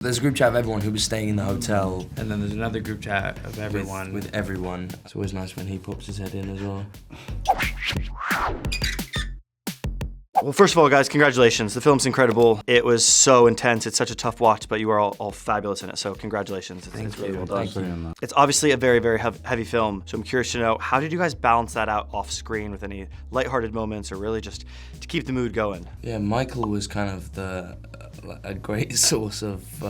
There's a group chat of everyone who was staying in the hotel. And then there's another group chat of everyone. With everyone. It's always nice when he pops his head in as well. Well, first of all, guys, congratulations. The film's incredible. It was so intense. It's such a tough watch, but you are all fabulous in it, so congratulations. It's really well done. Thank you. It's obviously a very, very heavy film, so I'm curious to know, how did you guys balance that out off screen with any lighthearted moments or really just to keep the mood going? Yeah, Michael was kind of a great source of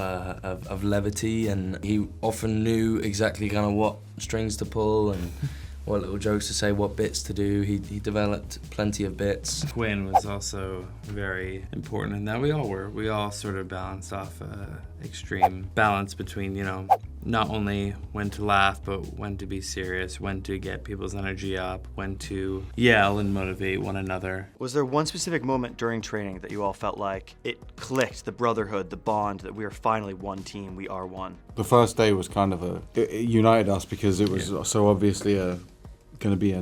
levity, and he often knew exactly kind of what strings to pull and what little jokes to say, what bits to do. He developed plenty of bits. Quinn was also very important in that. We all were. We all sort of balanced off extreme balance between, you know, not only when to laugh, but when to be serious, when to get people's energy up, when to yell and motivate one another. Was there one specific moment during training that you all felt like it clicked, the brotherhood, the bond, that we are finally one team, we are one? The first day was kind of it united us because it was so obviously going to be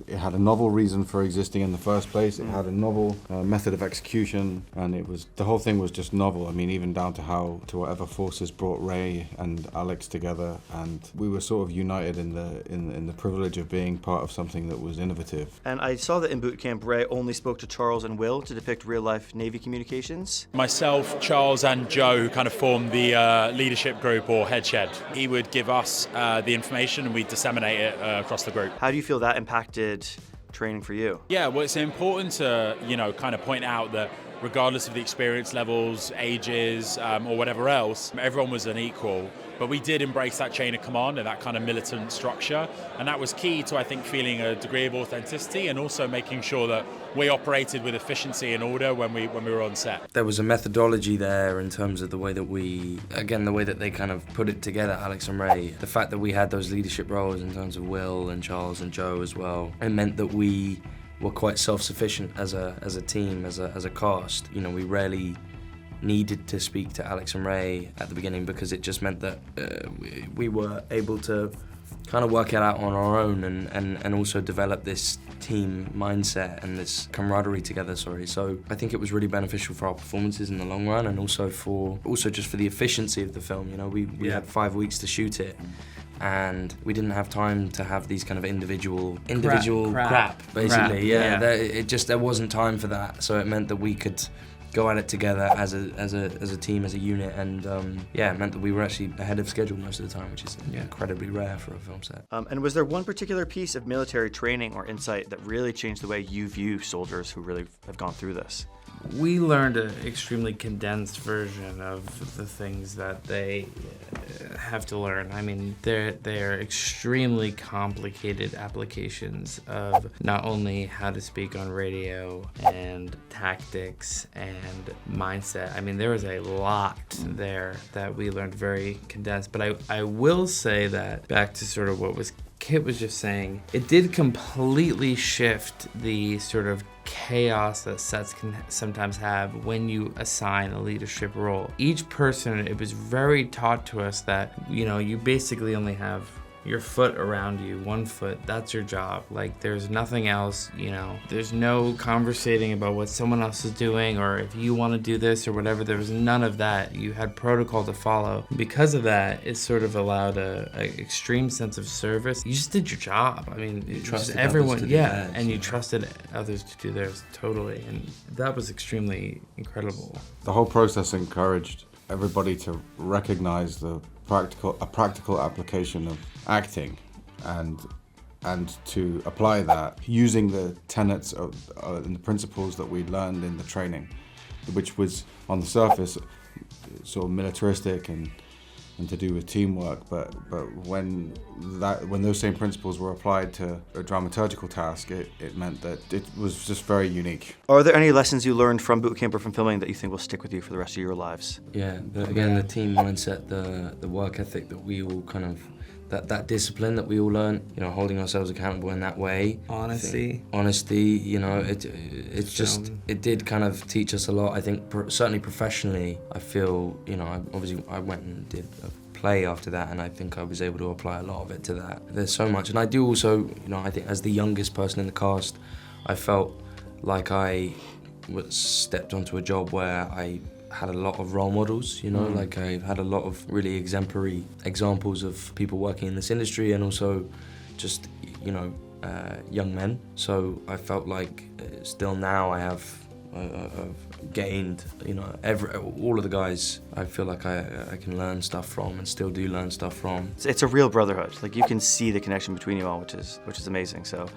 it had a novel reason for existing in the first place. It had a novel method of execution, and the whole thing was just novel. I mean, even down to whatever forces brought Ray and Alex together, and we were sort of united in the privilege of being part of something that was innovative. And I saw that in boot camp, Ray only spoke to Charles and Will to depict real-life Navy communications. Myself, Charles, and Joe kind of formed the leadership group or head shed. He would give us the information, and we'd disseminate it across the group. How do you feel that impacted training for you? Yeah, well, it's important to, kind of point out that regardless of the experience levels, ages, or whatever else, everyone was an equal. But we did embrace that chain of command and that kind of militant structure. And that was key to, I think, feeling a degree of authenticity and also making sure that we operated with efficiency and order when we were on set. There was a methodology there in terms of the way that they kind of put it together, Alex and Ray. The fact that we had those leadership roles in terms of Will and Charles and Joe as well, it meant that we were quite self-sufficient as a team, as a cast. You know, we rarely needed to speak to Alex and Ray at the beginning because it just meant that we were able to kind of work it out on our own and also develop this team mindset and this camaraderie together, So I think it was really beneficial for our performances in the long run, and also just for the efficiency of the film. You know, we had 5 weeks to shoot it, and we didn't have time to have these kind of individual crap basically. There wasn't time for that, so it meant that we could go at it together as a team, as a unit, and it meant that we were actually ahead of schedule most of the time, which is incredibly rare for a film set. And was there one particular piece of military training or insight that really changed the way you view soldiers who really have gone through this? We learned an extremely condensed version of the things that they have to learn. I mean, they're extremely complicated applications of not only how to speak on radio and tactics and mindset. I mean, there was a lot there that we learned very condensed. But I will say that, back to sort of what Kit was just saying, it did completely shift the sort of chaos that sets can sometimes have when you assign a leadership role. Each person, it was very taught to us that, you basically only have your foot around you, 1 foot, that's your job. Like, there's nothing else, there's no conversating about what someone else is doing or if you want to do this or whatever. There was none of that. You had protocol to follow. Because of that, it sort of allowed a extreme sense of service. You just did your job. I mean, you trusted everyone, others to do theirs, and you trusted others to do theirs totally, and that was extremely incredible. The whole process encouraged everybody to recognize a practical application of acting, and to apply that using the tenets and the principles that we learned in the training, which was on the surface sort of militaristic and to do with teamwork, but when those same principles were applied to a dramaturgical task, it meant that it was just very unique. Are there any lessons you learned from boot camp or from filming that you think will stick with you for the rest of your lives? Yeah, again, the team mindset, the work ethic that we all kind of, that discipline that we all learn, holding ourselves accountable in that way. Honesty, it did kind of teach us a lot. I think certainly professionally, I feel, I went and did a play after that, and I think I was able to apply a lot of it to that. There's so much, and I do also, I think as the youngest person in the cast, I felt like I stepped onto a job where I had a lot of role models, you know, like I've had a lot of really exemplary examples of people working in this industry and also just, you know, young men. So I felt like still now I have I've gained, you know, all of the guys I feel like I can learn stuff from and still do learn stuff from. It's a real brotherhood. Like you can see the connection between you all, which is amazing. So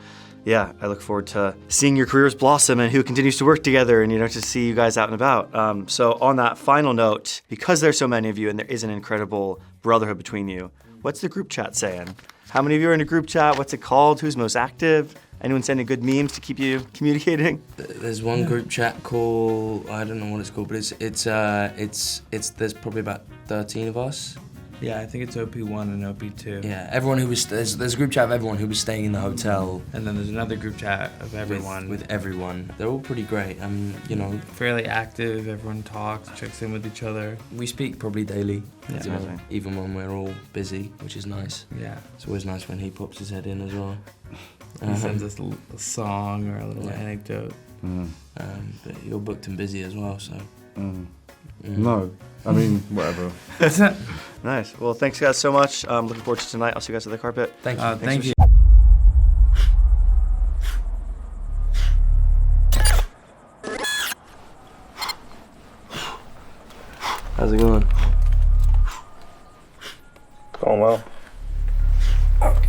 yeah, I look forward to seeing your careers blossom and who continues to work together and, you know, to see you guys out and about. So on that final note, because there's so many of you and there is an incredible brotherhood between you, what's the group chat saying? How many of you are in a group chat? What's it called? Who's most active? Anyone sending good memes to keep you communicating? There's one group chat called, I don't know what it's called, but it's there's probably about 13 of us. Yeah, I think it's OP1 and OP2. Yeah, everyone who was there's a group chat of everyone who was staying in the hotel. And then there's another group chat of everyone. With everyone. They're all pretty great. You know, fairly active. Everyone talks, checks in with each other. we speak probably daily. Yeah. You know, even when we're all busy, which is nice. Yeah. It's always nice when he pops his head in as well. He sends us a song or a little anecdote. But you're booked and busy as well, so. No, I mean, whatever. Nice. Well, thanks guys so much. Looking forward to tonight. I'll see you guys at the carpet. Thank you. Thank you. How's it going? Going well. Okay.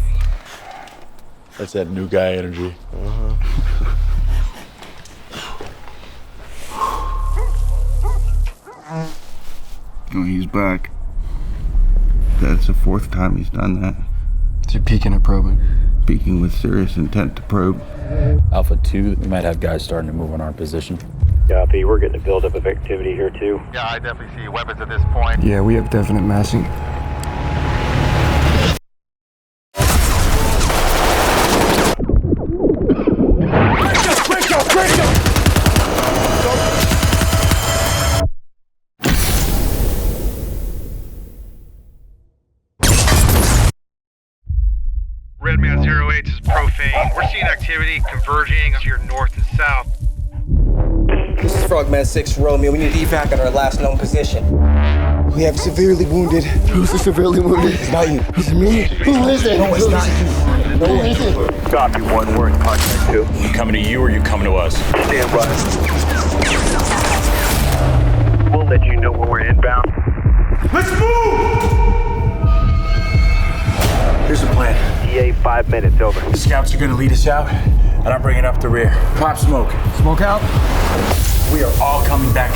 That's that new guy energy. Oh, he's back. That's the fourth time he's done that. Is he peeking or probing? Speaking with serious intent to probe. Alpha 2, we might have guys starting to move on our position. Copy, we're getting a buildup of activity here too. Yeah, I definitely see weapons at this point. Yeah, we have definite massing. Redman 08 is profane. We're seeing activity converging to your north and south. This is Frogman 6 Romeo. We need evac at our last known position. We have severely wounded. Who's the severely wounded? It's not you. It's me. Who is it? No, it's not you. Who is it? Copy, 1, we're in contact 2. You coming to you or you coming to us? Stand by. We'll let you know when we're inbound. Let's move! Here's the plan. EA, 5 minutes, over. The scouts are gonna lead us out, and I'm bringing up the rear. Pop smoke. Smoke out. We are all coming back.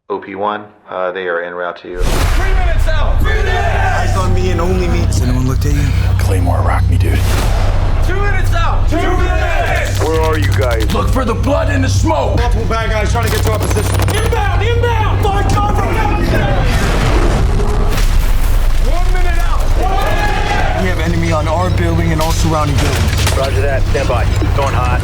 OP1, they are en route to you. 3 minutes out! 3 minutes! Eyes on me and only me. Has anyone looked at you? Claymore, rock me, dude. 2 minutes out! 2 minutes! Where are you guys? Look for the blood and the smoke. Multiple bad guys trying to get to our position. Inbound! Inbound! Find cover! 1 minute out! We have enemy on our building and all surrounding buildings. Roger that, stand by. Going hot.